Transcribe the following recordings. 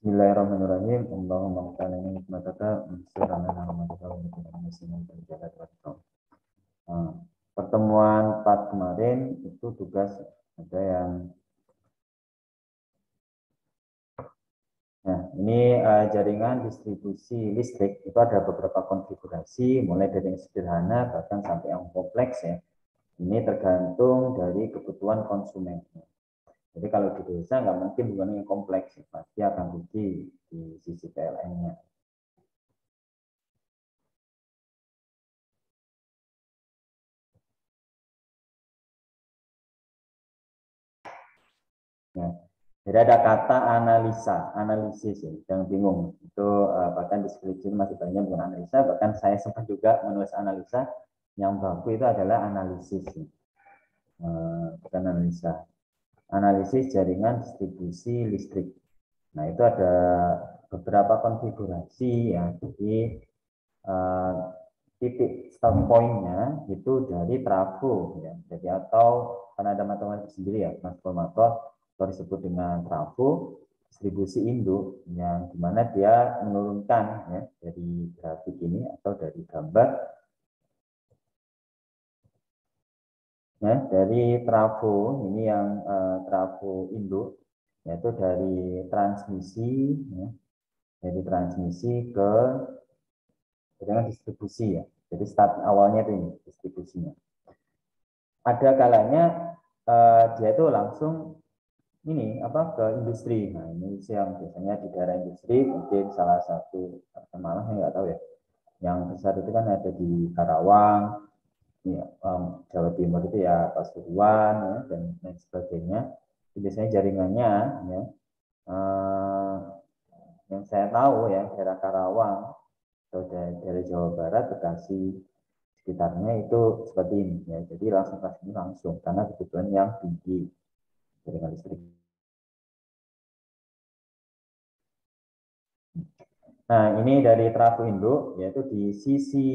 Bismillahirrahmanirrahim. Allahumma kana min hikmataka sirrana rahmataka wa bikum muslimin berjalan waktu. Pertemuan 4 kemarin itu tugas ada yang ini jaringan distribusi listrik itu ada beberapa konfigurasi mulai dari yang sederhana bahkan sampai yang kompleks ya. Ini tergantung dari kebutuhan konsumen. Jadi kalau di desa nggak mungkin bukan yang kompleks, pasti akan rugi di sisi PLN-nya. Ya. Jadi ada kata analisa, analisis ya, jangan bingung. Itu bahkan di skripsi masih banyak bukan analisa, bahkan saya sempat juga menulis analisa. Yang baku itu adalah analisis, ya. Bukan analisa. Analisis jaringan distribusi listrik. Nah itu ada beberapa konfigurasi ya. Jadi titik start point-nya itu dari trafo ya. Jadi atau karena ada matematik sendiri ya, transformator atau disebut dengan trafo distribusi induk yang dimana dia menurunkan ya dari grafik ini atau dari gambar ya dari trafo ini yang trafo induk yaitu dari transmisi ya, dari transmisi ke dengan distribusi ya. Jadi start awalnya itu ini distribusinya. Ada kalanya dia itu langsung ini apa ke industri. Nah ini yang biasanya di daerah industri mungkin salah satu Malang saya nggak tahu ya. Yang besar itu kan ada di Karawang, ya, Jawa Timur itu ya Pasuruan ya, dan lain sebagainya. Jadi biasanya jaringannya ya yang saya tahu ya daerah Karawang atau dari Jawa Barat, Bekasi sekitarnya itu seperti ini ya. Jadi langsung ke sini langsung karena kebutuhan yang tinggi jaringan listrik. Nah, ini dari trafo induk yaitu di sisi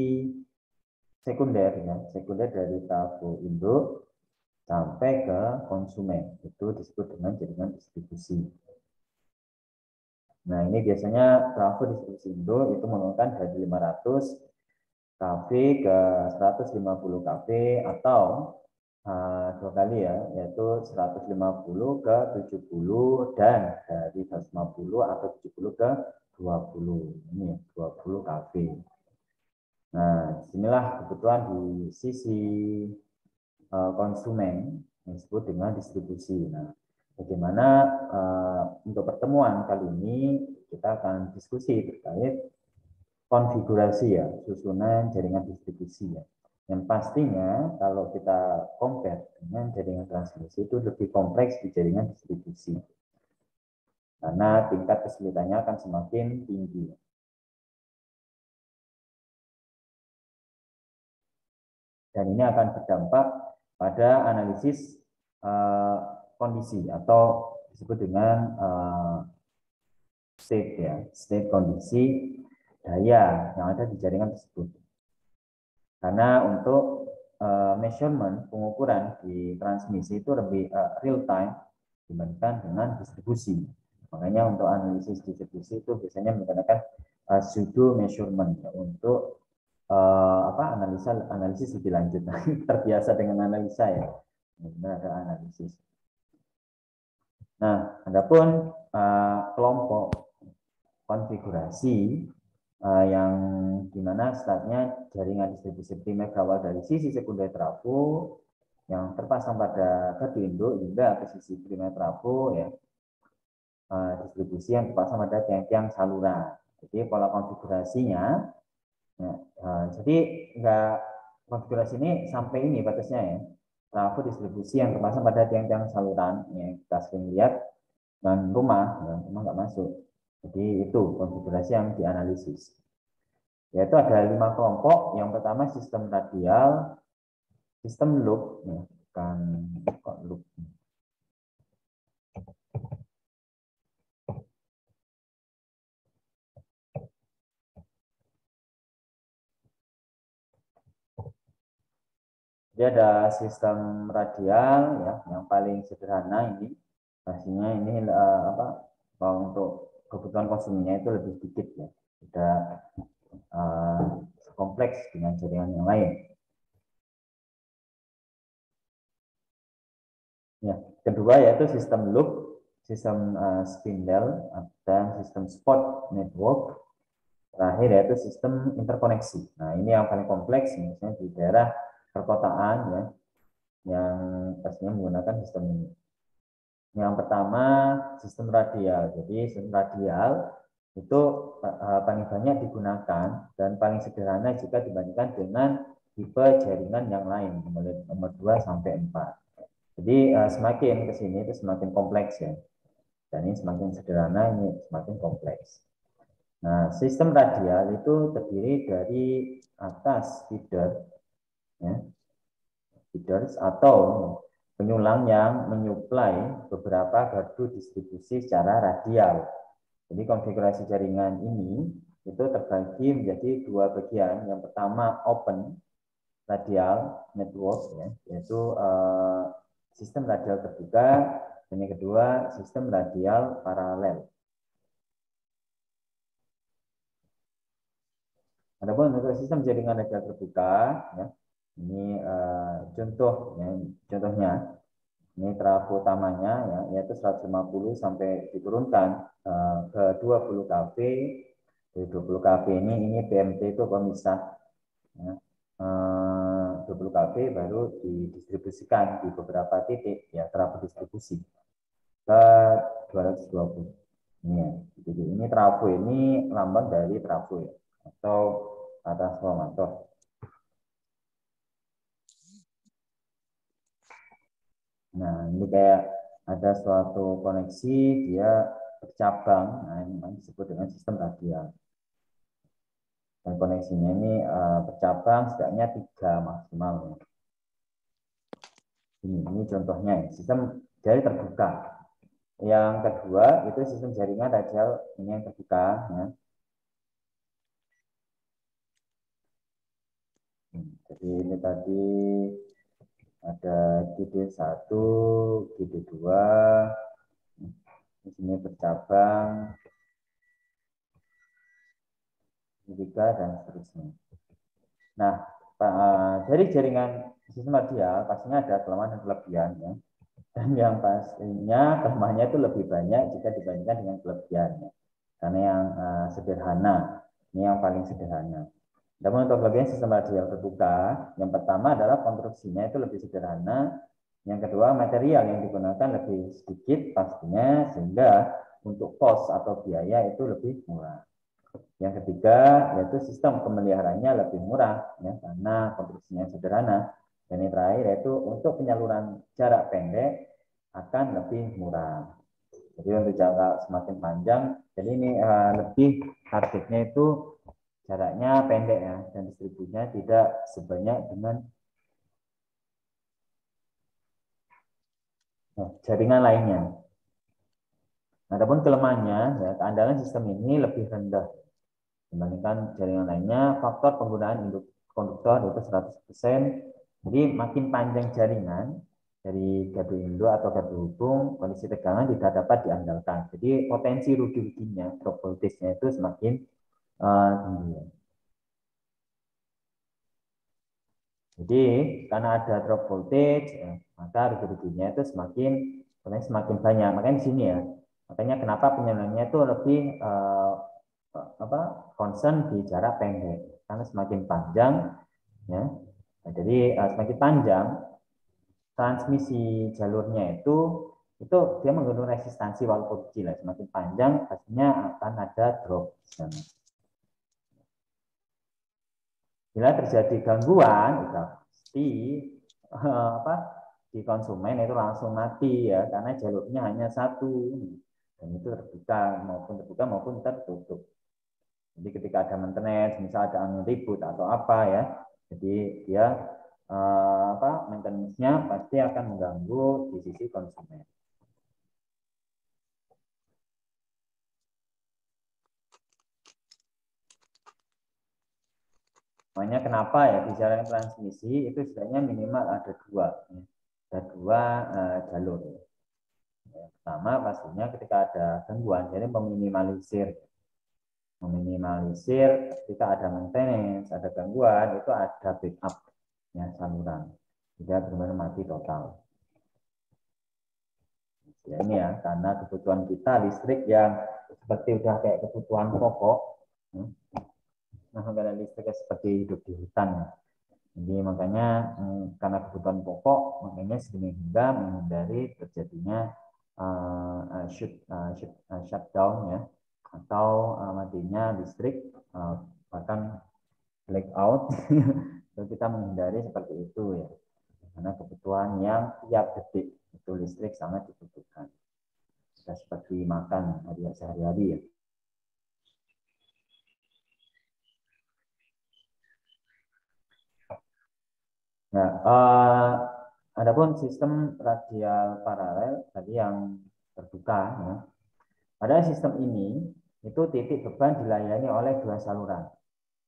sekunder ya, sekunder dari trafo induk sampai ke konsumen. Itu disebut dengan jaringan distribusi. Nah, ini biasanya trafo distribusi induk itu menurunkan dari 500 kV ke 150 kV atau dua kali ya, yaitu 150 ke 70 dan dari 150 atau 70 ke 20. Ini 20 kV. Nah, disinilah kebutuhan di sisi konsumen yang disebut dengan distribusi. Nah, bagaimana untuk pertemuan kali ini kita akan diskusi terkait konfigurasi ya, susunan jaringan distribusi ya. Yang pastinya kalau kita compare dengan jaringan transmisi itu lebih kompleks di jaringan distribusi. Karena tingkat kesulitannya akan semakin tinggi. Dan ini akan berdampak pada analisis kondisi atau disebut dengan state ya, state kondisi daya yang ada di jaringan tersebut. Karena untuk measurement pengukuran di transmisi itu lebih real time dibandingkan dengan distribusi. Makanya untuk analisis distribusi itu biasanya menggunakan pseudo measurement ya, untuk analisis lebih lanjut. Terbiasa dengan analisa ya, benar ada analisis. Nah, adapun kelompok konfigurasi yang dimana startnya jaringan distribusi primer berawal dari sisi sekunder trafo yang terpasang pada gardu induk hingga ke sisi primer trafo ya, distribusi yang terpasang pada tiang-tiang saluran. Jadi pola konfigurasinya ya, jadi enggak konfigurasi ini sampai ini batasnya ya, trafo distribusi yang terpasang pada tiang-tiang saluran ya, kita sering lihat dan rumah nggak masuk. Jadi itu konfigurasi yang dianalisis. Yaitu ada 5 kelompok. Yang pertama sistem radial, sistem loop, ya, bukan loop. Jadi ada sistem radial ya, yang paling sederhana ini. Pastinya ini untuk kebutuhan konsumennya itu lebih sedikit ya, tidak kompleks dengan jaringan yang lain. Ya, kedua yaitu sistem loop, sistem spindle, dan sistem spot network. Terakhir yaitu sistem interkoneksi. Nah, ini yang paling kompleks, misalnya di daerah perkotaan ya, yang pastinya menggunakan sistem ini. Yang pertama, sistem radial. Jadi, sistem radial itu paling banyak digunakan dan paling sederhana jika dibandingkan dengan tipe jaringan yang lain, mulai nomor 2 sampai 4. Jadi, semakin ke sini itu semakin kompleks ya. Dan ini semakin sederhana, ini semakin kompleks. Nah, sistem radial itu terdiri dari atas feeder, ya, feeders atau penyulang yang menyuplai beberapa gardu distribusi secara radial. Jadi konfigurasi jaringan ini itu terbagi menjadi dua bagian. Yang pertama open radial network, ya, yaitu sistem radial terbuka, dan yang kedua sistem radial paralel. Adapun untuk sistem jaringan radial terbuka, ya, ini contohnya ini trafo utamanya ya, yaitu 150 sampai diturunkan ke 20 kV. Dari 20 kV ini PMT itu pemisah ya, 20 kV baru didistribusikan di beberapa titik ya, trafo distribusi ke 220. Ini ya. Jadi ini trafo ini lambang dari trafo ya, atau transformator. Nah, ini kayak ada suatu koneksi, dia bercabang, nah ini disebut dengan sistem radial. Dan koneksinya ini bercabang setidaknya 3 maksimal. Ini contohnya, sistem jari terbuka. Yang kedua, itu sistem jaringan radial, ini yang terbuka. Ya. Jadi ini tadi ada GD1, GD2, di sini bercabang, tiga dan seterusnya. Nah, dari jaringan sistem radial pastinya ada kelemahan dan kelebihan ya. Dan yang pastinya kelemahannya itu lebih banyak jika dibandingkan dengan kelebihannya. Karena yang sederhana, ini yang paling sederhana. Namun untuk kelebihan sistem radial terbuka, yang pertama adalah konstruksinya itu lebih sederhana. Yang kedua, material yang digunakan lebih sedikit pastinya, sehingga untuk cost atau biaya itu lebih murah. Yang ketiga, yaitu sistem pemeliharaannya lebih murah, ya, karena konstruksinya sederhana. Dan yang terakhir, yaitu untuk penyaluran jarak pendek akan lebih murah. Jadi untuk jangka semakin panjang, jadi ini lebih targetnya itu jaraknya pendek ya, dan distribusinya tidak sebanyak dengan jaringan lainnya. Adapun kelemahannya, ya, keandalan sistem ini lebih rendah dibandingkan jaringan lainnya. Faktor penggunaan konduktor itu 100%. Jadi makin panjang jaringan dari gardu induk atau gardu hubung, kondisi tegangan tidak dapat diandalkan. Jadi potensi rugi-ruginya, drop voltage-nya itu semakin tinggi. Jadi karena ada drop voltage, maka rugi-ruginya itu semakin banyak. Makanya di sini ya. Makanya kenapa penyalurannya itu lebih concern di jarak pendek, karena semakin panjang ya. Nah, jadi semakin panjang transmisi jalurnya itu dia menggunakan resistansi walaupun kecil. Semakin panjang pastinya akan ada drop di sana. Bila terjadi gangguan, pasti di konsumen itu langsung mati ya, karena jalurnya hanya satu dan itu terbuka maupun tertutup. Jadi ketika ada maintenance, misal ada angin ribut atau apa ya, jadi dia maintenance-nya pasti akan mengganggu di sisi konsumen. Makanya kenapa ya di jalan transmisi itu setidaknya minimal ada dua jalur. Yang pertama pastinya ketika ada gangguan, jadi meminimalisir ketika ada maintenance, ada gangguan, itu ada backup ya, saluran, tidak benar-benar mati total. Ya ini ya, karena kebutuhan kita listrik yang seperti udah kayak kebutuhan pokok, nah listrik seperti hidup di hutan. Jadi makanya karena kebutuhan pokok, makanya sehingga menghindari terjadinya shutdown ya, atau matinya listrik, bahkan blackout. Kita menghindari seperti itu ya, karena kebutuhan yang tiap detik itu listrik sangat dibutuhkan. Sudah seperti makan sehari-hari ya. Nah, adapun sistem radial paralel tadi yang terbuka, ya. Pada sistem ini itu titik beban dilayani oleh dua saluran.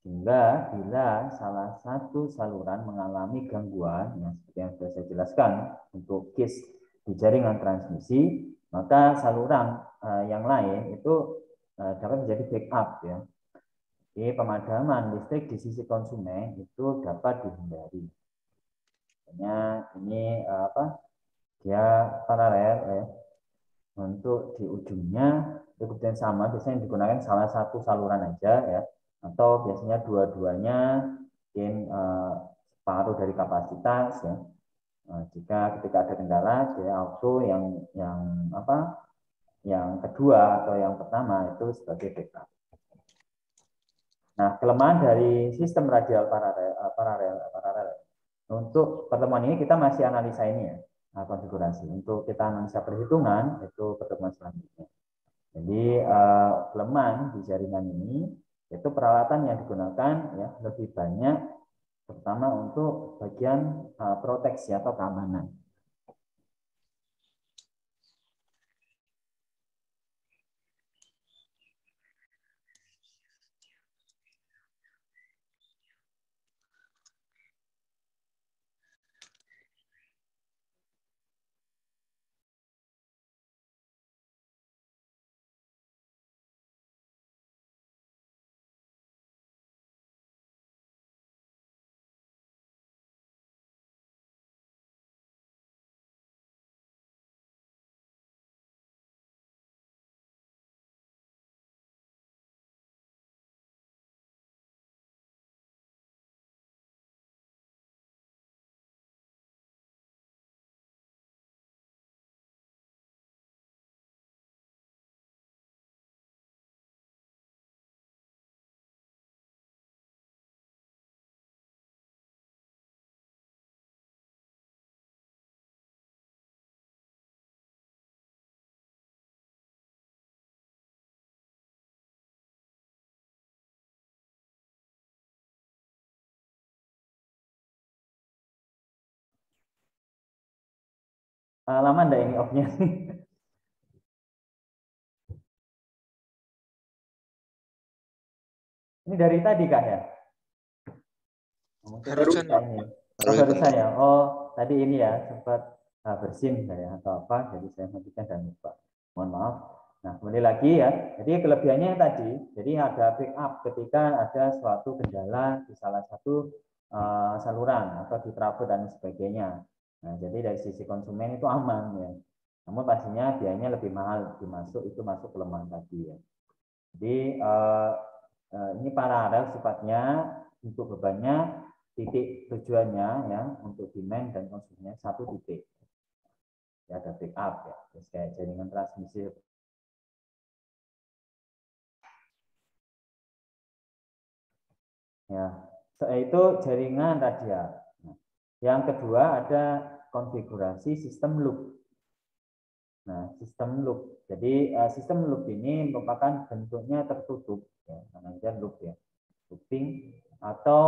Sehingga bila salah satu saluran mengalami gangguan, yang seperti yang sudah saya jelaskan untuk case di jaringan transmisi, maka saluran yang lain itu dapat menjadi backup ya. Jadi pemadaman listrik di sisi konsumen itu dapat dihindari. Ini dia paralel ya. Untuk di ujungnya kemudian sama, biasanya digunakan salah satu saluran aja ya, atau biasanya dua-duanya mungkin separuh dari kapasitas ya. Jika ketika ada kendala dia auto yang kedua atau yang pertama itu sebagai backup. Nah, kelemahan dari sistem radial paralel. Untuk pertemuan ini kita masih analisa ini ya, konfigurasi. Untuk kita analisa perhitungan itu pertemuan selanjutnya. Jadi kelemahan di jaringan ini itu peralatan yang digunakan ya lebih banyak, terutama untuk bagian proteksi atau keamanan. Lama enggak ini off-nya? Ini dari tadi Kak ya? Barusan ini. Barusan ya. Oh, tadi ini ya sempat bersin saya atau apa, jadi saya matikan dan lupa. Mohon maaf. Nah, kembali lagi ya. Jadi kelebihannya tadi, jadi ada backup ketika ada suatu kendala di salah satu saluran atau di trafo dan sebagainya. Nah, jadi dari sisi konsumen itu aman ya. Namun pastinya biayanya lebih mahal dimasuk, itu masuk kelemahan tadi ya. Jadi ini paralel sifatnya, untuk bebannya titik tujuannya ya untuk demand dan konsumennya satu titik. Ya, ada backup ya, terus kayak jaringan transmisi. Ya, itu jaringan radial. Nah, yang kedua ada konfigurasi sistem loop. Nah, sistem loop. Jadi sistem loop ini merupakan bentuknya tertutup ya, namanya loop ya. Looping atau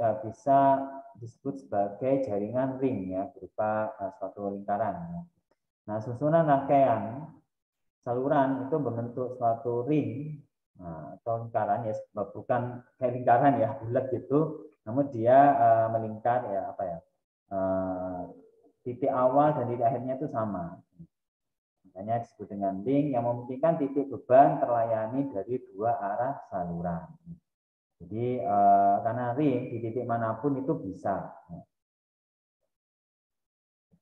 ya, bisa disebut sebagai jaringan ring ya, berupa suatu lingkaran ya. Nah, susunan rangkaian saluran itu membentuk suatu ring atau lingkaran ya, bukan kayak lingkaran ya bulat gitu, namun dia melingkar ya, apa ya, titik awal dan titik akhirnya itu sama. Makanya disebut dengan link yang memungkinkan titik beban terlayani dari dua arah saluran. Jadi karena ring di titik manapun itu bisa.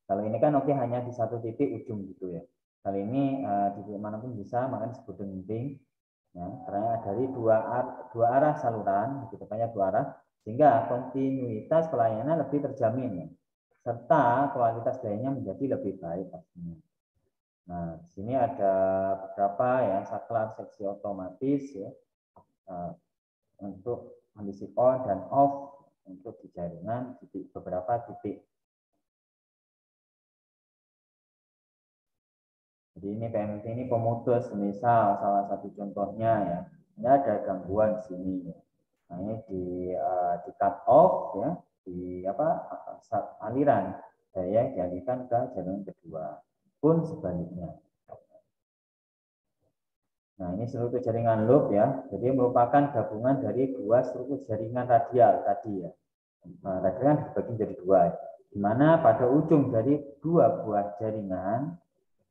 Kalau ini kan oke hanya di satu titik ujung gitu ya. Kali ini di titik manapun bisa, makanya disebut dengan ring. Ya, karena dari dua arah saluran, gitu, banyak dua arah, sehingga kontinuitas pelayanan lebih terjamin, ya, serta kualitas lainnya menjadi lebih baik pastinya. Nah, di sini ada beberapa ya saklar seksi otomatis ya untuk kondisi on dan off untuk di jaringan beberapa titik. Jadi ini PMT ini pemutus, misal salah satu contohnya ya, ini ada gangguan di sini. Nah, ini di cut off ya, di aliran daya dialihkan ke jaringan kedua. Pun sebaliknya. Nah, ini struktur jaringan loop ya. Jadi merupakan gabungan dari dua struktur jaringan radial tadi ya. Nah, radial kan dibagi menjadi dua. Di mana pada ujung dari dua buah jaringan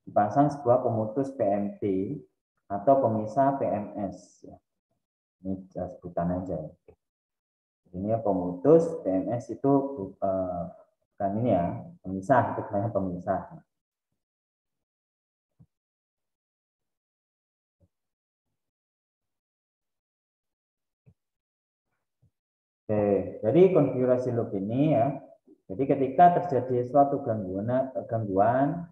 dipasang sebuah pemutus PMT atau pemisah PMS. Ini sebutan aja. Ini pemutus PMS itu bukan ini ya, pemisah, itu namanya pemisah. Oke, jadi konfigurasi loop ini ya. Jadi ketika terjadi suatu gangguan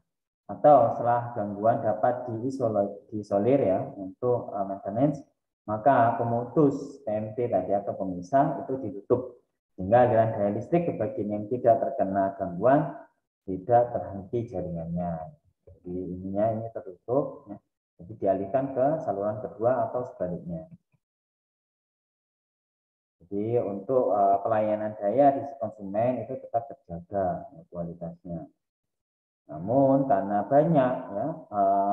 atau setelah gangguan dapat diisolir ya untuk maintenance, maka pemutus PMT tadi atau pemisah itu ditutup sehingga aliran daya listrik ke bagian yang tidak terkena gangguan tidak terhenti jaringannya. Jadi ininya ini tertutup, ya. Jadi dialihkan ke saluran kedua atau sebaliknya. Jadi untuk pelayanan daya di konsumen itu tetap terjaga ya, kualitasnya. Namun karena banyak ya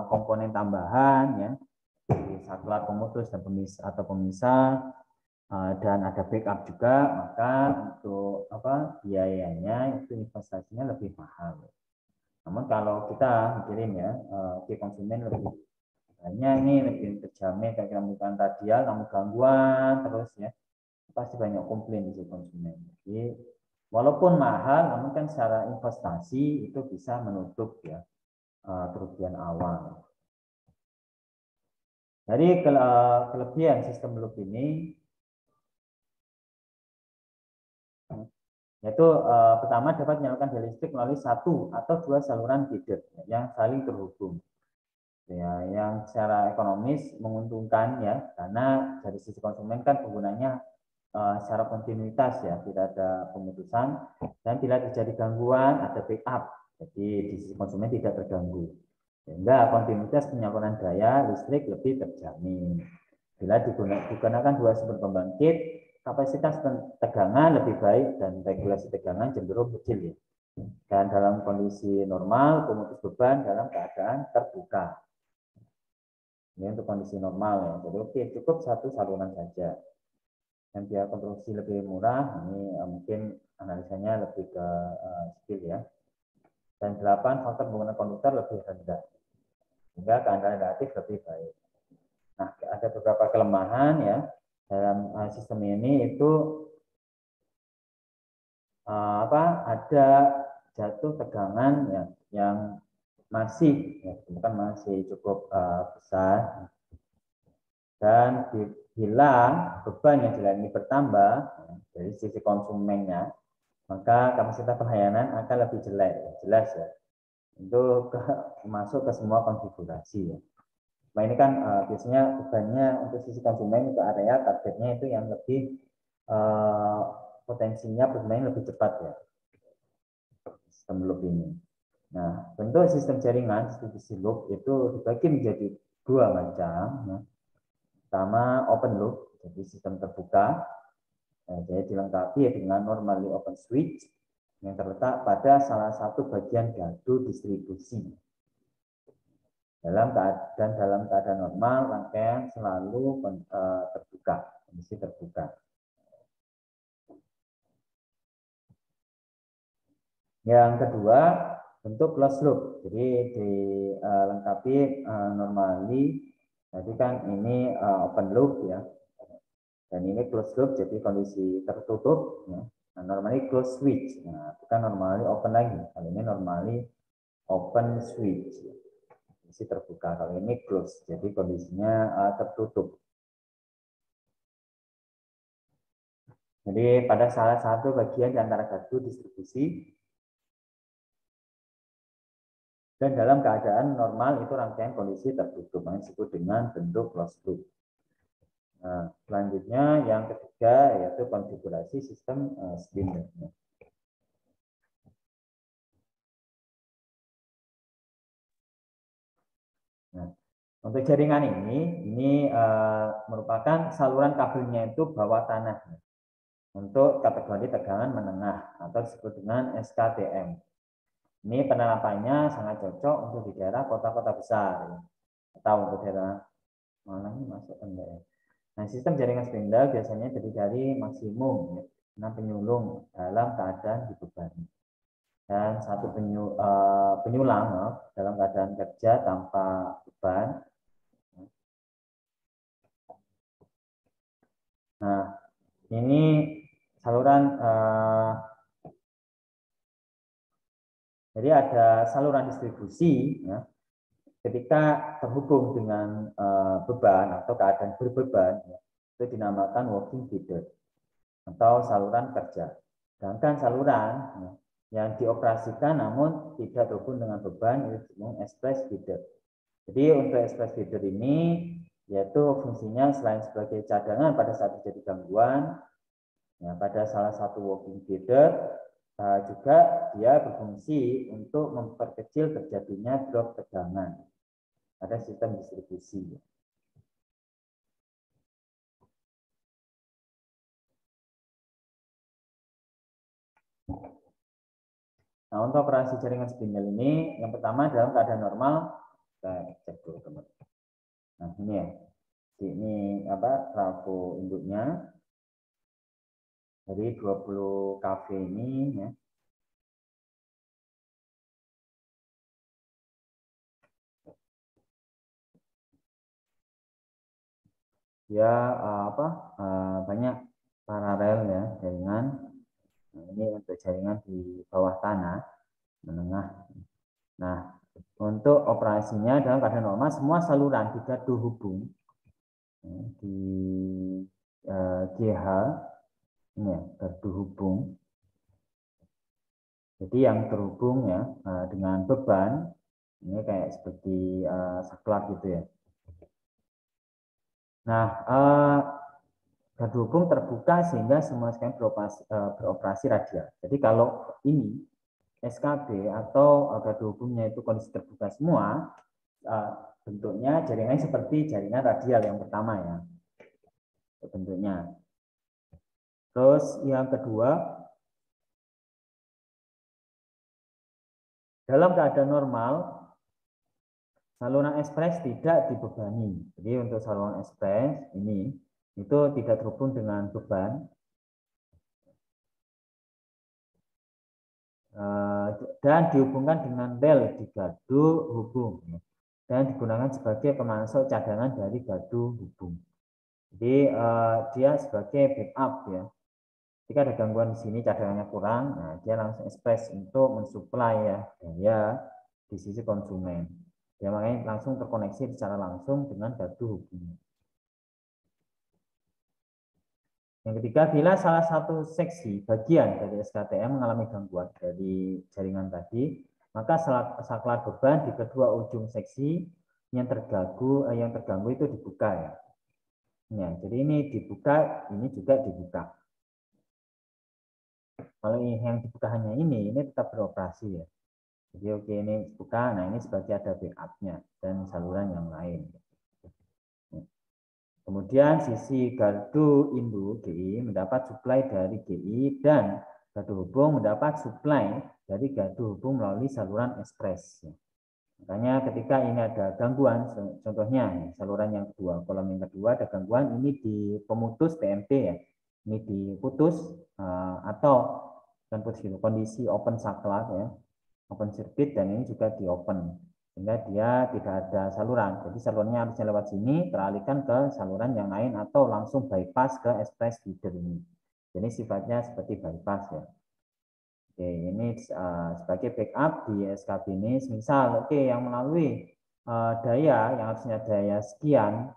komponen tambahan ya di saklar pemutus dan pemisah atau pemisah dan ada backup juga, maka untuk biayanya itu investasinya lebih mahal. Namun kalau kita mikirin ya di konsumen lebih banyak ini lebih terjamin kayak kita radial, namun gangguan terus ya pasti banyak komplain di konsumen. Jadi walaupun mahal, namun kan secara investasi itu bisa menutup ya kerugian awal. Dari kelebihan sistem loop ini, yaitu pertama dapat menyalurkan daya listrik melalui satu atau dua saluran feeder yang saling terhubung. Ya, yang secara ekonomis menguntungkan ya, karena dari sisi konsumen kan penggunanya secara kontinuitas ya, tidak ada pemutusan, dan bila terjadi gangguan ada backup, jadi di sisi konsumen tidak terganggu, sehingga kontinuitas penyaluran daya listrik lebih terjamin. Bila digunakan dua sumber pembangkit, kapasitas tegangan lebih baik dan regulasi tegangan cenderung kecil ya. Dan dalam kondisi normal, pemutus beban dalam keadaan terbuka. Ini untuk kondisi normal ya. Jadi oke, cukup satu saluran saja. Dan biaya konstruksi lebih murah, ini mungkin analisanya lebih ke skill ya. Dan 8 faktor penggunaan komputer lebih rendah. Sehingga keandalan relatif lebih baik. Nah, ada beberapa kelemahan ya dalam sistem ini itu ada jatuh tegangan ya yang masih ya, bukan masih cukup besar, dan bila beban yang dilayani bertambah ya, dari sisi konsumennya, maka kapasitas pelayanan akan lebih jelek, jelas ya, untuk masuk ke semua konfigurasi ya. Nah ini kan biasanya bebannya untuk sisi konsumen untuk area targetnya itu yang lebih potensinya bermain lebih cepat ya sistem loop ini. Nah bentuk sistem jaringan distribusi loop itu dibagi menjadi dua macam. Ya. Pertama open loop, jadi sistem terbuka, jadi dilengkapi dengan normally open switch yang terletak pada salah satu bagian gardu distribusi. Dalam keadaan normal, rangkaian selalu terbuka, kondisi terbuka. Yang kedua, bentuk closed loop. Jadi dilengkapi normally. Jadi kan ini open loop ya. Dan ini closed loop, jadi kondisi tertutup. Ya. Nah, normally closed switch. Nah, bukan normally open lagi. Kalau ini normally open switch. Kondisi terbuka. Kalau ini close, jadi kondisinya tertutup. Jadi pada salah satu bagian di antara gardu distribusi dan dalam keadaan normal itu rangkaian kondisi tertutup, yang disebut dengan bentuk closed loop. Nah, selanjutnya yang ketiga yaitu konfigurasi sistem spindle. Nah, untuk jaringan ini merupakan saluran kabelnya itu bawah tanah untuk kategori tegangan menengah atau disebut dengan SKTM. Ini penerapannya sangat cocok untuk di daerah kota-kota besar atau untuk daerah mana ini masuk enggak ya. Nah, sistem jaringan spindle biasanya terdiri dari maksimum 6 penyulung dalam keadaan dibebani dan satu penyulang dalam keadaan kerja tanpa beban. Nah, ini saluran jadi ada saluran distribusi ya, ketika terhubung dengan beban atau keadaan berbeban ya, itu dinamakan working feeder atau saluran kerja. Sedangkan saluran ya, yang dioperasikan namun tidak terhubung dengan beban itu disebut express feeder. Jadi untuk express feeder ini yaitu fungsinya selain sebagai cadangan pada saat terjadi gangguan ya, pada salah satu working feeder juga dia berfungsi untuk memperkecil terjadinya drop tegangan pada sistem distribusi. Nah, untuk operasi jaringan spindle ini, yang pertama dalam keadaan normal, kita cek dulu teman-teman. Nah, ini ya, ini apa trafo induknya dari 20 kV ini ya. Dia banyak paralel ya jaringan. Nah, ini untuk jaringan di bawah tanah menengah. Nah, untuk operasinya dalam keadaan normal semua saluran tidak terhubung di GH ini ya terhubung. Jadi yang terhubung ya dengan beban ini kayak seperti saklar gitu ya. Nah, terhubung terbuka sehingga semua sekalian beroperasi radial. Jadi kalau ini SKB atau gardu hubungnya itu kondisi terbuka semua, bentuknya jaringannya seperti jaringan radial yang pertama ya, bentuknya. Terus yang kedua, dalam keadaan normal, saluran ekspres tidak dibebani. Jadi untuk saluran ekspres ini itu tidak terhubung dengan beban. Dan dihubungkan dengan rel di gardu hubung dan digunakan sebagai pemasok cadangan dari gardu hubung. Jadi dia sebagai backup ya. Jika ada gangguan di sini cadangannya kurang, nah dia langsung ekspres untuk mensuplai ya daya di sisi konsumen. Dia makanya langsung terkoneksi secara langsung dengan gardu hubung. Yang ketiga, bila salah satu seksi bagian dari SKTM mengalami gangguan dari jaringan tadi, maka saklar beban di kedua ujung seksi yang terganggu itu dibuka ya. Ya, jadi ini dibuka, ini juga dibuka. Kalau yang dibuka hanya ini tetap beroperasi ya. Jadi oke ini buka, nah ini sebagai ada backupnya dan saluran yang lain. Kemudian sisi gardu induk GI mendapat suplai dari GI dan gardu hubung mendapat suplai dari gardu hubung melalui saluran ekspres. Makanya ketika ini ada gangguan, contohnya saluran yang kedua, kolom yang kedua ada gangguan, ini di pemutus TMP ya, ini diputus atau kondisi open saklar ya, open circuit, dan ini juga di open, sehingga dia tidak ada saluran. Jadi salurannya harusnya lewat sini, teralihkan ke saluran yang lain atau langsung bypass ke express feeder ini. Jadi sifatnya seperti bypass ya. Oke, ini sebagai backup di SKB ini, misal yang melalui daya yang harusnya daya sekian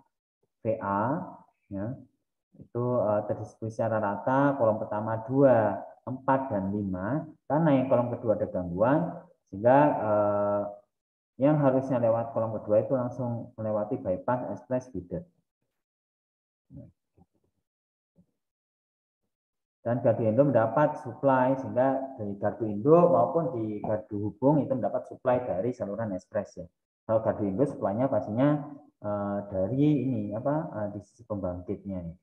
VA ya, itu terdistribusi secara rata, kolom pertama 2, 4, dan 5, karena yang kolom kedua ada gangguan, sehingga yang harusnya lewat kolom kedua itu langsung melewati bypass express feeder. Dan gardu induk mendapat supply, sehingga dari gardu induk maupun di gardu hubung itu mendapat supply dari saluran express ya. Kalau gardu induk supply-nya pastinya dari ini di sisi pembangkitnya nih.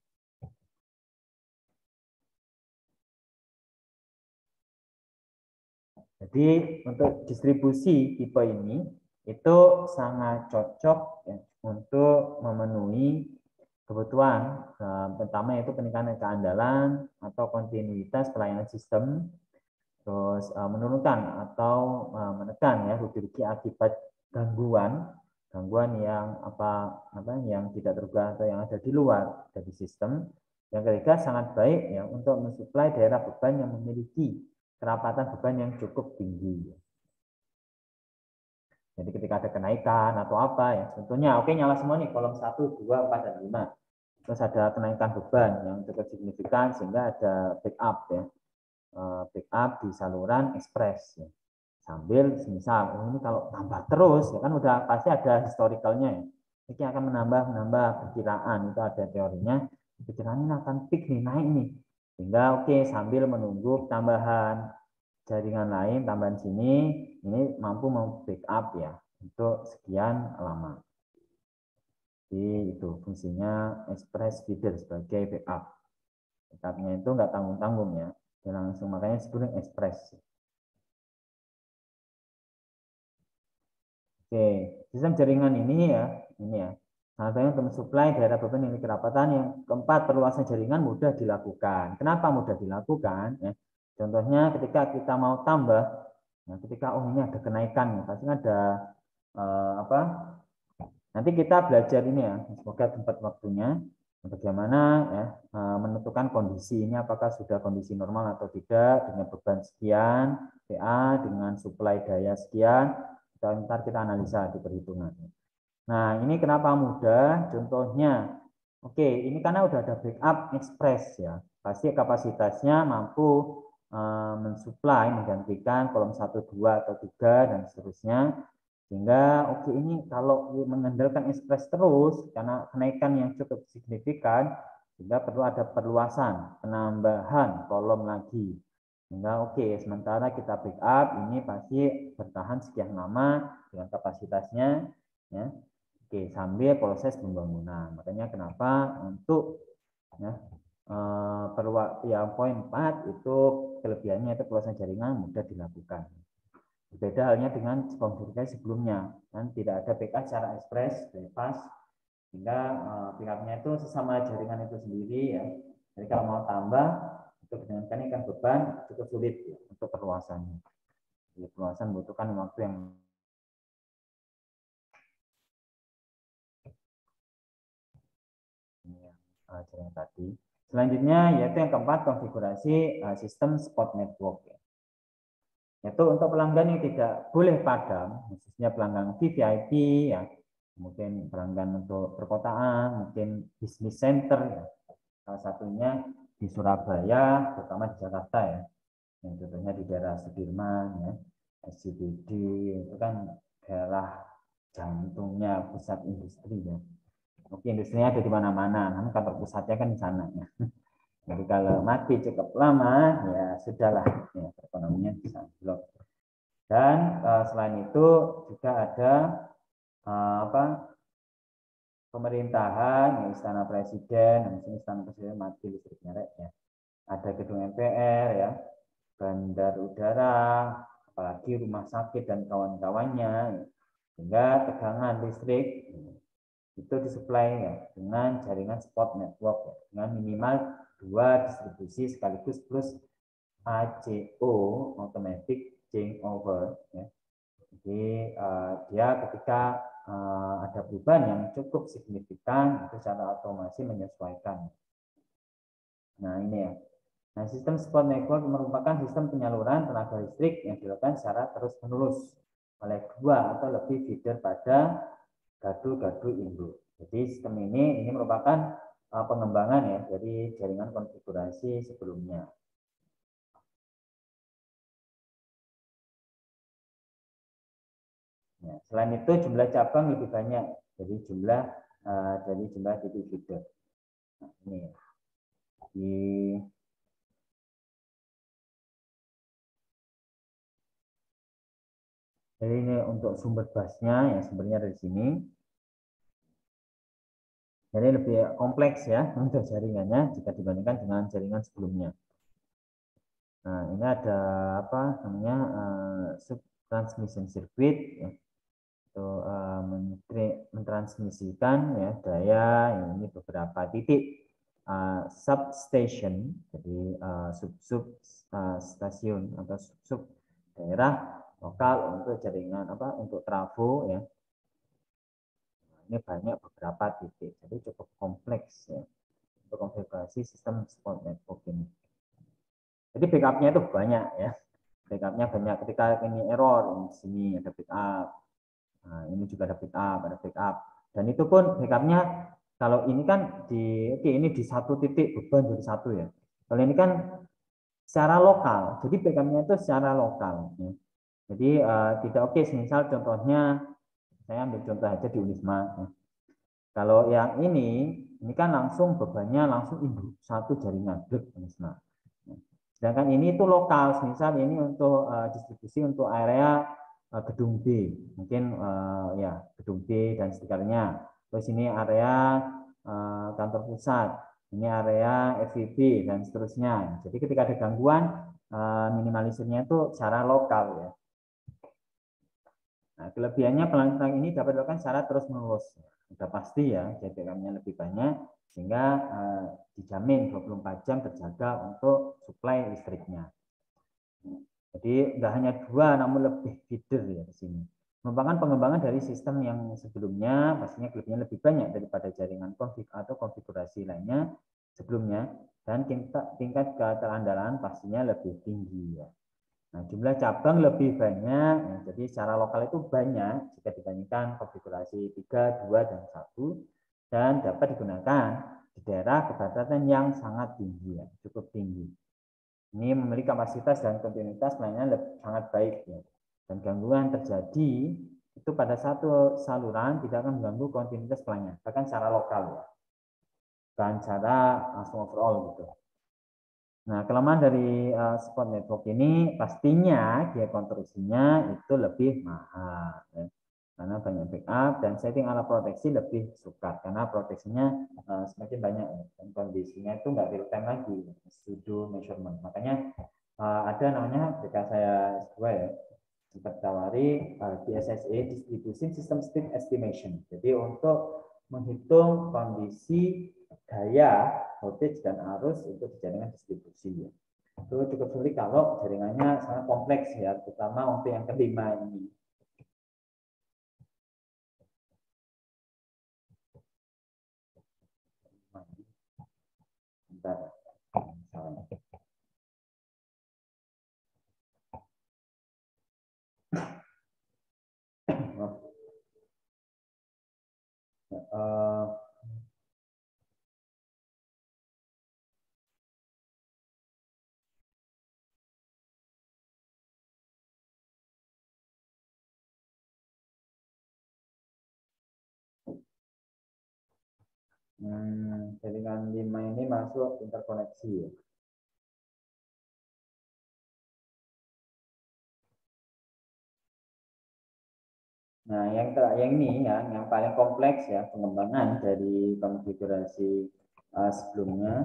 Jadi untuk distribusi tipe ini itu sangat cocok ya, untuk memenuhi kebutuhan, pertama yaitu peningkatan keandalan atau kontinuitas pelayanan sistem, terus menurunkan atau menekan ya rugi-rugi akibat gangguan yang yang tidak terduga atau yang ada di luar dari sistem. Yang ketiga sangat baik ya untuk mensuplai daerah beban yang memiliki kerapatan beban yang cukup tinggi. Jadi ketika ada kenaikan atau apa ya, contohnya nyala semua nih kolom 1, 2, 4, dan 5. Terus ada kenaikan beban yang cukup signifikan sehingga ada backup ya. Backup di saluran express ya. Sambil misal ini kalau tambah terus ya kan udah pasti ada historicalnya ya. Ini akan menambah perkiraan, itu ada teorinya. Perkiraan ini akan peak nih, naik nih. Sehingga sambil menunggu tambahan jaringan lain, tambahan sini, ini mampu membackup ya untuk sekian lama. Jadi itu fungsinya express feeder sebagai backup. Backupnya itu nggak tanggung-tanggung ya, dia langsung, makanya disebut express. Oke, sistem jaringan ini ya, sangat baik untuk mensuplai daerah beban yang kerapatan. Yang keempat, perluasan jaringan mudah dilakukan. Kenapa mudah dilakukan? Ya, contohnya ketika kita mau tambah, nah ketika ini ada kenaikan, pasti ada nanti kita belajar ini ya, semoga tempat waktunya bagaimana ya menentukan kondisi ini apakah sudah kondisi normal atau tidak dengan beban sekian PA dengan suplai daya sekian. Ntar kita analisa di perhitungan. Nah, ini kenapa mudah? Contohnya, ini karena udah ada backup express ya. Pasti kapasitasnya mampu mensuplai, menggantikan kolom 1, 2, atau 3, dan seterusnya. Sehingga ini kalau mengandalkan express terus, karena kenaikan yang cukup signifikan, sehingga perlu ada perluasan, penambahan kolom lagi. Sehingga sementara kita backup ini pasti bertahan sekian lama dengan kapasitasnya ya. Sambil proses pembangunan. Makanya kenapa untuk ya yang poin 4 itu kelebihannya itu perluasan jaringan mudah dilakukan. Berbeda halnya dengan konfigurasi sebelumnya, kan tidak ada backup secara express bypass, sehingga backupnya itu sesama jaringan itu sendiri ya. Jadi kalau mau tambah untuk dengan kenaikan beban cukup sulit ya, untuk perluasannya. Jadi perluasan membutuhkan waktu yang jaringan tadi. Selanjutnya yaitu yang keempat, konfigurasi sistem spot network ya. Yaitu untuk pelanggan yang tidak boleh padam, khususnya pelanggan VVIP ya, mungkin pelanggan untuk perkotaan, mungkin bisnis center ya. Salah satunya di Surabaya, terutama di Jakarta ya. Yang contohnya di daerah Sudirman ya, SCBD itu kan daerah jantungnya pusat industri ya. Mungkin industrinya ada di mana-mana, namun kantor pusatnya kan di sana ya. Jadi kalau mati cukup lama ya sudahlah ya, perekonomian bisa blok. Dan selain itu juga ada pemerintahan, ya, istana presiden, istana presiden mati listriknya ya. Ada gedung MPR ya, bandar udara, apalagi rumah sakit dan kawan-kawannya, sehingga tegangan listrik itu disuplai ya, dengan jaringan spot network ya, dengan minimal 2 distribusi sekaligus plus ACO automatic switching over. Ya. Jadi dia ketika ada perubahan yang cukup signifikan, itu secara otomasi menyesuaikan. Nah ini ya. Nah sistem support network merupakan sistem penyaluran tenaga listrik yang dilakukan secara terus-menerus oleh dua atau lebih feeder pada gadu-gadu induk. Jadi sistem ini merupakan pengembangan ya dari jaringan konfigurasi sebelumnya. Ya, selain itu jumlah cabang lebih banyak, jadi jumlah titik feeder. Nah, ini jadi ini untuk sumber busnya ya sumbernya dari sini. Jadi lebih kompleks ya untuk jaringannya jika dibandingkan dengan jaringan sebelumnya. Nah ini ada apa namanya sub transmission circuit ya. Mentransmisikan ya daya ini beberapa titik substation, jadi sub stasiun atau sub daerah lokal untuk jaringan untuk trafo ya. Ini banyak beberapa titik, jadi cukup kompleks ya untuk konfigurasi sistem support network ini. Jadi backupnya itu banyak ya, backupnya banyak. Ketika ini error, di sini ada backup. Nah, ini juga ada backup. Dan itu pun backupnya kalau ini kan ini di satu titik beban jadi satu ya. Kalau ini kan secara lokal, jadi backupnya itu secara lokal. Ya. Jadi tidak oke. Misal contohnya saya ambil contoh aja di Unisma. Ya. Kalau yang ini kan langsung bebannya langsung induk satu jaringan Unisma. Ya. Sedangkan ini itu lokal. Misal ini untuk distribusi untuk area gedung B, mungkin ya gedung B dan sekitarnya. Terus ini area kantor pusat, ini area FIB dan seterusnya. Jadi ketika ada gangguan, minimalisirnya itu secara lokal ya. Nah, kelebihannya pelancongan ini dapat dilakukan secara terus-menerus. Sudah pasti ya, JPM-nya lebih banyak sehingga dijamin 24 jam terjaga untuk suplai listriknya. Jadi nggak hanya dua, namun lebih feeder ya di sini. Merupakan pengembangan dari sistem yang sebelumnya, pastinya kelebihannya lebih banyak daripada jaringan konfigurasi lainnya sebelumnya, dan tingkat keterandalan pastinya lebih tinggi ya. Nah, jumlah cabang lebih banyak, ya, jadi secara lokal itu banyak jika dibandingkan konfigurasi 3, 2, dan 1, dan dapat digunakan di daerah kebatasan yang sangat tinggi, ya, cukup tinggi. Ini memiliki kapasitas dan kontinuitas lainnya sangat baik ya. Dan gangguan terjadi itu pada satu saluran tidak akan mengganggu kontinuitas lainnya, bahkan secara lokal ya. Dan secara langsung overall gitu. Nah, kelemahan dari support network ini pastinya biaya konstruksinya itu lebih mahal ya. Karena banyak backup dan setting ala proteksi lebih sukat karena proteksinya semakin banyak ya. Dan kondisinya itu nggak real time lagi, pseudo measurement. Makanya ada namanya ketika saya S2 ya sempat tawari DSSE, Distribution System State Estimation. Jadi untuk menghitung kondisi daya, voltage dan arus untuk jaringan distribusi ya. Itu cukup sulit kalau jaringannya sangat kompleks ya, terutama untuk yang kelima ini. Bentar. Jaringan 5 ini masuk interkoneksi ya. Nah, yang ini ya, yang paling kompleks ya pengembangan dari konfigurasi sebelumnya.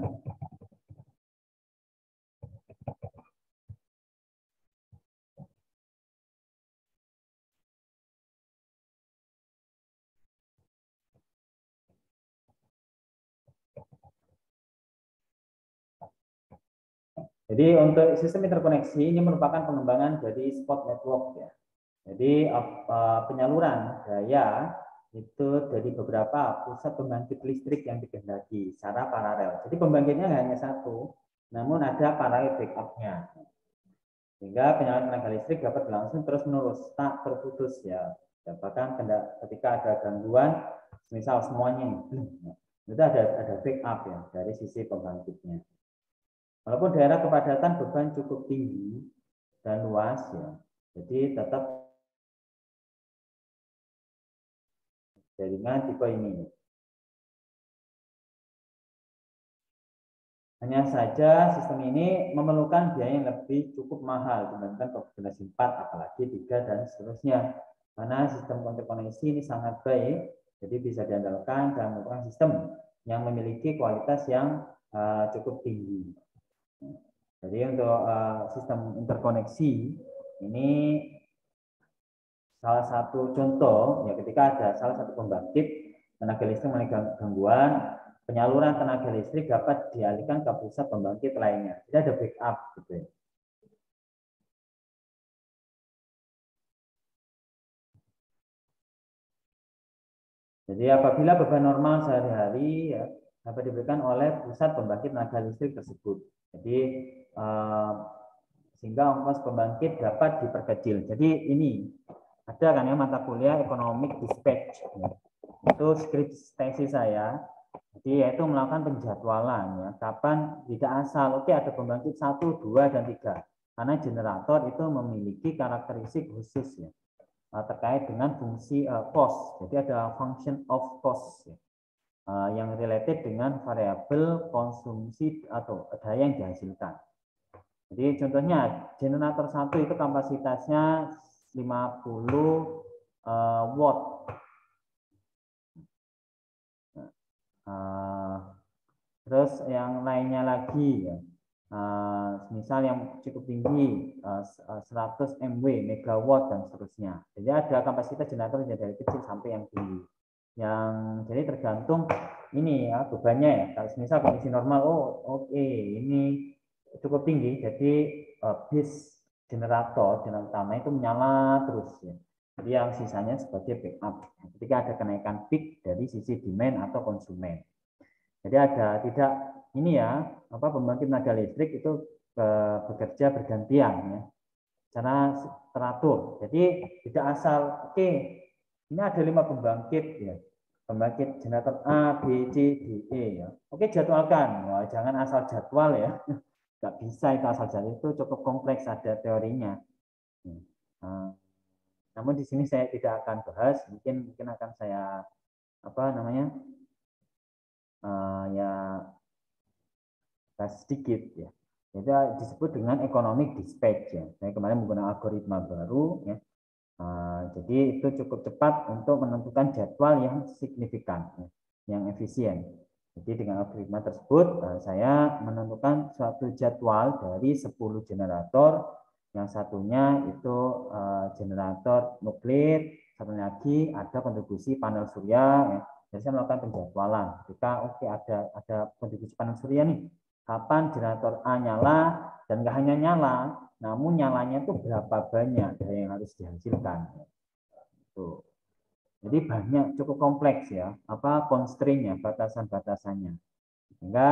Jadi untuk sistem interkoneksi ini merupakan pengembangan dari spot network ya. Jadi penyaluran daya itu dari beberapa pusat pembangkit listrik yang dikehendaki secara paralel. Jadi pembangkitnya hanya satu, namun ada paralel backup-nya. Sehingga penyaluran tenaga listrik dapat berlangsung terus-menerus, tak terputus ya. Dan bahkan ketika ada gangguan, misal semuanya itu ada backup ya dari sisi pembangkitnya. Walaupun daerah kepadatan beban cukup tinggi dan luas ya, jadi tetap jaringan tipe ini. Hanya saja sistem ini memerlukan biaya yang lebih cukup mahal dibandingkan generasi 4, apalagi 3 dan seterusnya. Karena sistem interkoneksi ini sangat baik, jadi bisa diandalkan dan merupakan sistem yang memiliki kualitas yang cukup tinggi. Jadi untuk sistem interkoneksi ini salah satu contoh ya ketika ada salah satu pembangkit tenaga listrik mengalami gangguan, penyaluran tenaga listrik dapat dialihkan ke pusat pembangkit lainnya. Jadi ada backup gitu ya. Jadi apabila beban normal sehari-hari ya, dapat diberikan oleh pusat pembangkit tenaga listrik tersebut. Jadi sehingga ongkos pembangkit dapat diperkecil. Jadi ini ada kan ya mata kuliah economic dispatch. Ya. Itu skrip tesis saya. Jadi yaitu melakukan penjadwalan ya, kapan tidak asal oke ada pembangkit 1, 2 dan 3. Karena generator itu memiliki karakteristik khusus ya. Terkait dengan fungsi cost. Jadi ada function of cost ya, yang related dengan variabel konsumsi atau daya yang dihasilkan. Jadi contohnya generator 1 itu kapasitasnya 50 watt. Terus yang lainnya lagi ya. Misal yang cukup tinggi 100 MW megawatt dan seterusnya. Jadi ada kapasitas generator dari kecil sampai yang tinggi. Yang jadi tergantung ini ya bebannya ya. Kalau misal kondisi normal, ini cukup tinggi, jadi base generator utama itu menyala terus ya. Jadi yang sisanya sebagai backup. Ketika ada kenaikan peak dari sisi demand atau konsumen. Jadi ada tidak ini ya pembangkit tenaga listrik itu bekerja bergantian ya, secara teratur. Jadi tidak asal ini ada 5 pembangkit ya, pembangkit generator A, B, C, D, E ya. Jadwalkan, jangan asal jadwal ya, nggak bisa itu asal jadwal, itu cukup kompleks ada teorinya. Namun di sini saya tidak akan bahas, mungkin akan saya ya sedikit ya. Itu disebut dengan economic dispatch ya. Saya kemarin menggunakan algoritma baru ya. Jadi itu cukup cepat untuk menentukan jadwal yang signifikan, ya, yang efisien. Jadi dengan algoritma tersebut saya menentukan suatu jadwal dari 10 generator. Yang satunya itu generator nuklir, satu lagi ada kontribusi panel surya. Ya. Jadi saya melakukan penjadwalan. Ketika ada kontribusi panel surya nih, kapan generator A nyala dan nggak hanya nyala, namun nyalanya itu berapa banyak daya yang harus dihasilkan. Tuh. Jadi banyak, cukup kompleks ya, constraint-nya, batasan-batasannya. Sehingga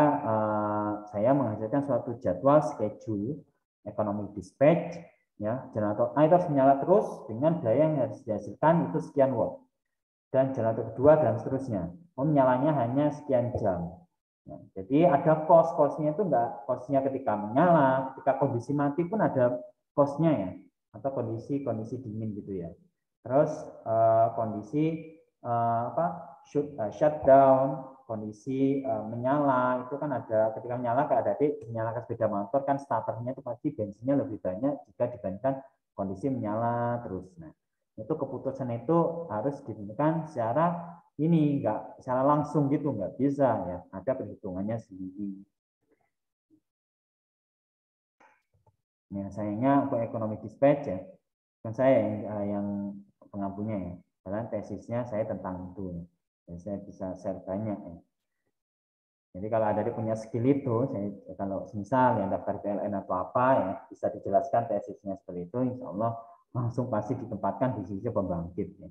saya menghasilkan suatu jadwal schedule economic dispatch ya, generator A itu harus menyala terus dengan daya yang harus dihasilkan itu sekian watt. Dan generator kedua dan seterusnya. Nyalanya hanya sekian jam. Nah, jadi ada cost-nya itu enggak, cost-nya ketika menyala, ketika kondisi mati pun ada cost-nya ya, atau kondisi dingin gitu ya. Terus kondisi shutdown, kondisi menyala itu kan ada ketika menyala kayak ada menyalakan sepeda motor kan starternya itu pasti bensinnya lebih banyak jika dibandingkan kondisi menyala terus. Nah, itu keputusan itu harus ditentukan secara ini enggak secara langsung gitu, enggak bisa ya, ada perhitungannya sendiri. Nah, sayangnya untuk economic dispatch ya, kan saya yang pengampunya ya, karena tesisnya saya tentang itu, ya. Dan saya bisa share banyak ya. Jadi kalau ada dia punya skill itu, kalau misal yang daftar PLN atau apa, ya bisa dijelaskan tesisnya seperti itu, insya Allah langsung pasti ditempatkan di sisi pembangkit. Ya.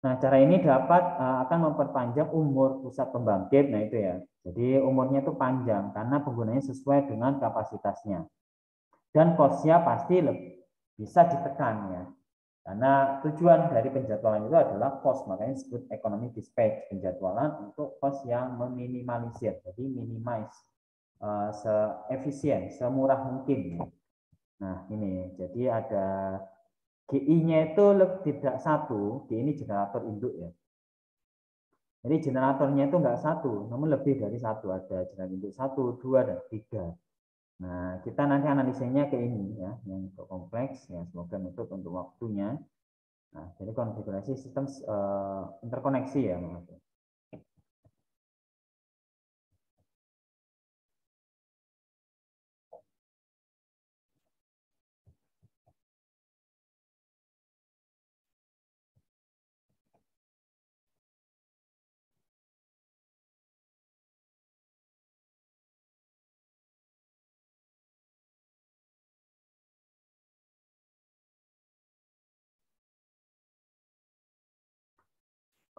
Nah, cara ini dapat akan memperpanjang umur pusat pembangkit. Nah, itu ya. Jadi umurnya itu panjang karena penggunanya sesuai dengan kapasitasnya. Dan kosnya pasti bisa ditekan ya. Karena tujuan dari penjadwalan itu adalah cost, makanya disebut ekonomi dispatch, penjadwalan untuk cost yang meminimalisir, jadi minimize, seefisien, semurah mungkin. Nah ini, jadi ada GI-nya itu tidak satu, GI ini generator induk ya. Jadi generatornya itu enggak satu, namun lebih dari satu, ada generator induk satu, dua, dan tiga. Nah kita nanti analisanya ke ini ya, yang kompleks ya, semoga untuk waktunya. Nah, jadi konfigurasi sistem interkoneksi ya, maaf.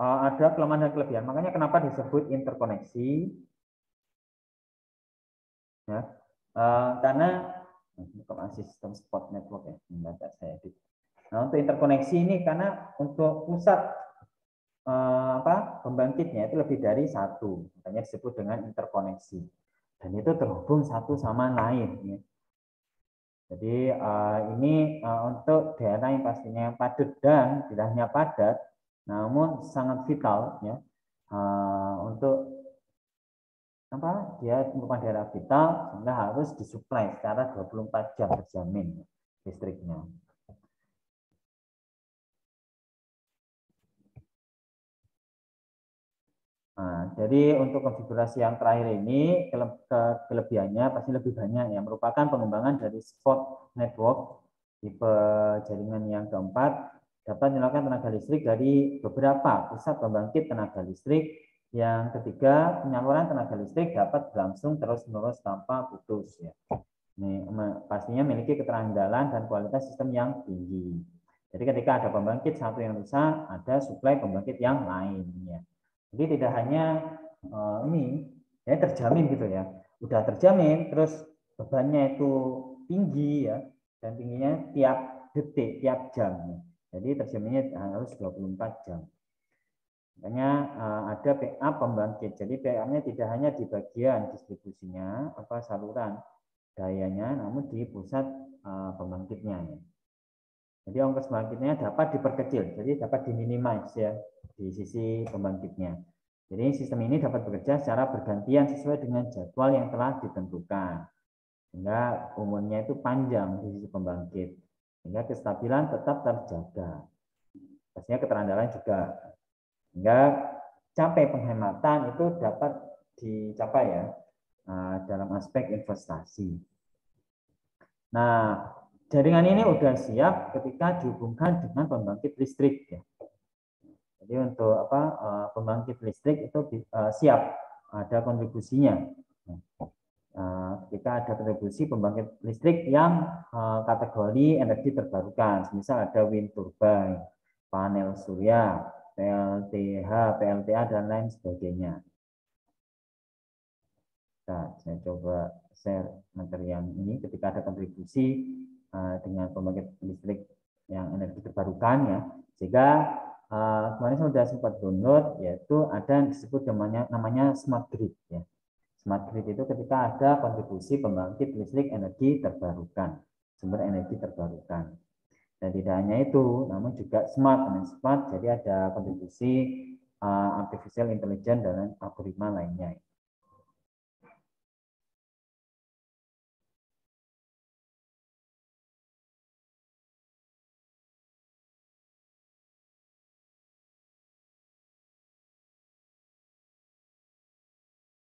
Ada kelemahan dan kelebihan. Makanya kenapa disebut interkoneksi? Ya, karena sistem spot network ya, saya edit. Nah, untuk interkoneksi ini karena untuk pusat pembangkitnya itu lebih dari satu, makanya disebut dengan interkoneksi. Dan itu terhubung satu sama lain. Ya. Jadi ini untuk daerah yang pastinya padat dan tidak hanya padat, namun sangat vital ya untuk dia merupakan daerah vital sehingga harus disuplai secara 24 jam terjamin listriknya. Nah, jadi untuk konfigurasi yang terakhir ini kelebihannya pasti lebih banyak ya, merupakan pengembangan dari spot network tipe jaringan yang keempat dapat menyalakan tenaga listrik dari beberapa pusat pembangkit tenaga listrik. Yang ketiga, penyaluran tenaga listrik dapat berlangsung terus-menerus tanpa putus ya. Ini pastinya memiliki keterandalan dan kualitas sistem yang tinggi. Jadi ketika ada pembangkit satu yang rusak, ada suplai pembangkit yang lainnya. Jadi tidak hanya ini ya terjamin gitu ya. Udah terjamin terus bebannya itu tinggi ya dan tingginya tiap detik, tiap jam. Jadi terjaminnya harus 24 jam. Makanya ada backup pembangkit. Jadi backupnya tidak hanya di bagian distribusinya, saluran dayanya, namun di pusat pembangkitnya. Ya. Jadi ongkos pembangkitnya dapat diperkecil, jadi dapat diminimize ya di sisi pembangkitnya. Jadi sistem ini dapat bekerja secara bergantian sesuai dengan jadwal yang telah ditentukan. Sehingga umurnya itu panjang di sisi pembangkit. Sehingga kestabilan tetap terjaga. Pastinya keterandalan juga. Sehingga capai penghematan itu dapat dicapai ya dalam aspek investasi. Nah, jaringan ini sudah siap ketika dihubungkan dengan pembangkit listrik ya. Jadi untuk pembangkit listrik itu siap ada kontribusinya. Ketika ada kontribusi pembangkit listrik yang kategori energi terbarukan, misal ada wind turbine, panel surya, PLTH, PLTA dan lain sebagainya. Nah, saya coba share materi yang ini ketika ada kontribusi dengan pembangkit listrik yang energi terbarukan ya, sehingga kemarin saya sudah sempat download, yaitu ada yang disebut namanya smart grid ya. Smart grid itu ketika ada kontribusi pembangkit listrik energi terbarukan, sumber energi terbarukan. Dan tidak hanya itu, namun juga smart, jadi ada kontribusi artificial intelligence dan algoritma lainnya.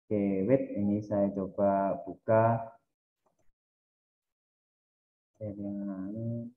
Oke, wait, ini saya coba buka yang lain.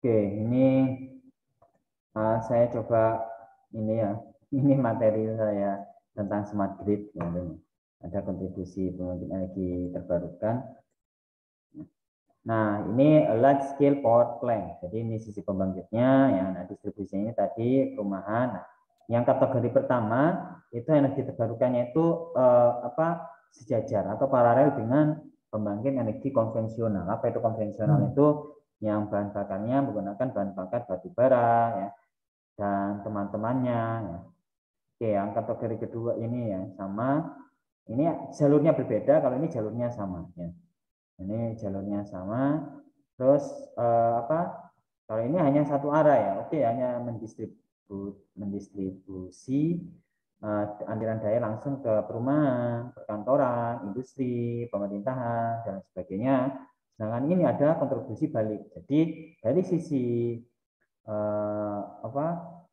Oke, ini saya coba ini ya, ini materi saya tentang smart grid. Ada kontribusi pembangkit energi terbarukan. Nah, ini large scale power plant. Jadi ini sisi pembangkitnya, ya. Nah, distribusinya tadi perumahan. Nah, yang kategori pertama itu energi terbarukannya itu sejajar atau paralel dengan pembangkit energi konvensional. Apa itu konvensional? Itu yang bahan bakarnya menggunakan bahan bakar batu bara, ya, dan teman-temannya. Ya. Oke, yang kategori kedua ini ya sama. Ini jalurnya berbeda, kalau ini jalurnya sama. Ya. Ini jalurnya sama. Terus kalau ini hanya satu arah ya. Oke, hanya mendistribusi aliran daya langsung ke perumahan, perkantoran, industri, pemerintahan dan sebagainya. Sedangkan ini ada kontribusi balik. Jadi dari sisi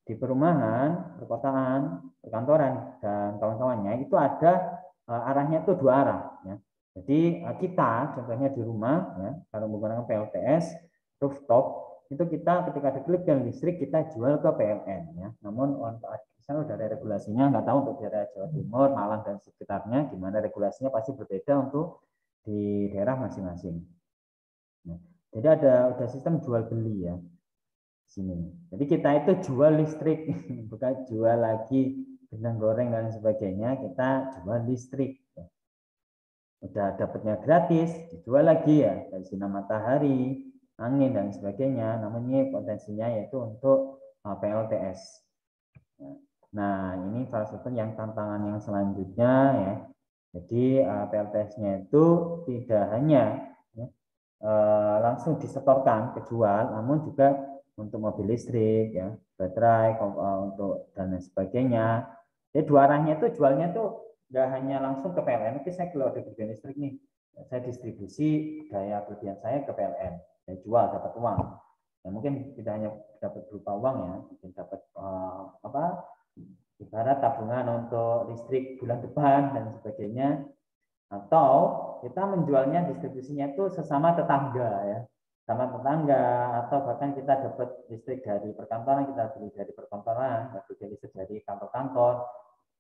di perumahan, perkotaan, perkantoran dan kawan-kawannya itu ada arahnya itu dua arah. Ya. Jadi kita contohnya di rumah, ya, kalau menggunakan PLTS rooftop itu kita ketika ada kelebihan listrik kita jual ke PLN. Ya. Namun untuk misalnya udah ada regulasinya, nggak tahu untuk daerah Jawa Timur, Malang dan sekitarnya, gimana regulasinya pasti berbeda untuk di daerah masing-masing. Nah, jadi ada sistem jual beli ya sini. Jadi kita itu jual listrik, bukan jual lagi benang goreng dan sebagainya, kita jual listrik. Udah dapatnya gratis, dijual lagi ya dari sinar matahari, angin dan sebagainya. Namun ini potensinya yaitu untuk PLTS. Nah, ini salah satu yang tantangan yang selanjutnya ya. Jadi PLTS-nya itu tidak hanya ya, langsung disetorkan ke jual, namun juga untuk mobil listrik, ya, baterai, untuk dan lain sebagainya. Jadi dua arahnya itu jualnya tuh nggak hanya langsung ke PLN, tapi saya kalau ada kelebihan listrik nih, saya distribusi daya kelebihan saya ke PLN, saya jual dapat uang. Ya, mungkin tidak hanya dapat berupa uang ya, mungkin dapat ibarat tabungan untuk listrik bulan depan dan sebagainya. Atau kita menjualnya distribusinya itu sesama tetangga ya, sama tetangga, atau bahkan kita dapat listrik dari perkantoran, kita beli dari perkantoran, kita beli listrik dari kantor-kantor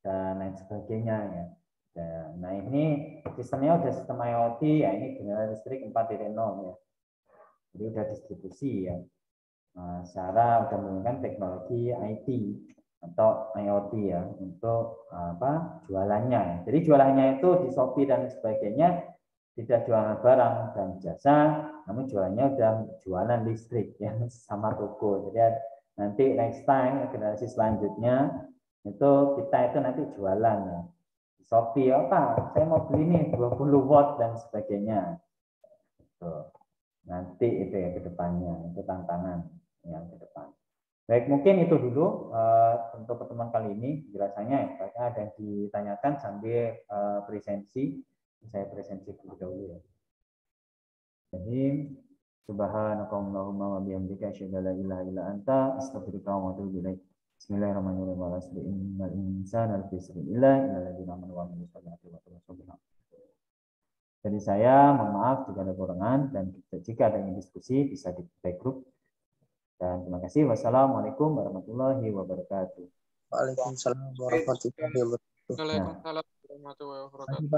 dan lain sebagainya ya. Nah ini sistemnya udah sistem IoT ya, ini generasi listrik 4.0 ya, jadi udah distribusi ya, secara udah menggunakan teknologi IT atau IoT ya untuk jualannya. Jadi jualannya itu di Shopee dan sebagainya tidak jualan barang dan jasa, namun jualannya udah jualan listrik ya sama toko. Jadi nanti next time generasi selanjutnya itu kita itu nanti jualan ya. Di Shopee apa? Saya mau beli nih 20 watt dan sebagainya. Tuh. Nanti itu ya ke depannya, itu tantangan yang ke depan. Baik, mungkin itu dulu untuk pertemuan kali ini penjelasannya. Apakah ada yang ditanyakan sambil presensi? Saya presensi terlebih dahulu ya. Jadi subhanakallahumma wa bihamdika asyhadu an la ilaha illa anta astaghfiruka wa atubu ilaik. Bismillahirrahmanirrahim. Innal insana lafi khusr illa alladziina aamanu wa 'amilus shalihati wa tawassaw bil haqq. Jadi saya mohon maaf jika ada kekurangan dan jika ada yang diskusi bisa di back group. Dan terima kasih. Wassalamualaikum warahmatullahi wabarakatuh. Waalaikumsalam warahmatullahi wabarakatuh. Waalaikumsalam warahmatullahi wabarakatuh.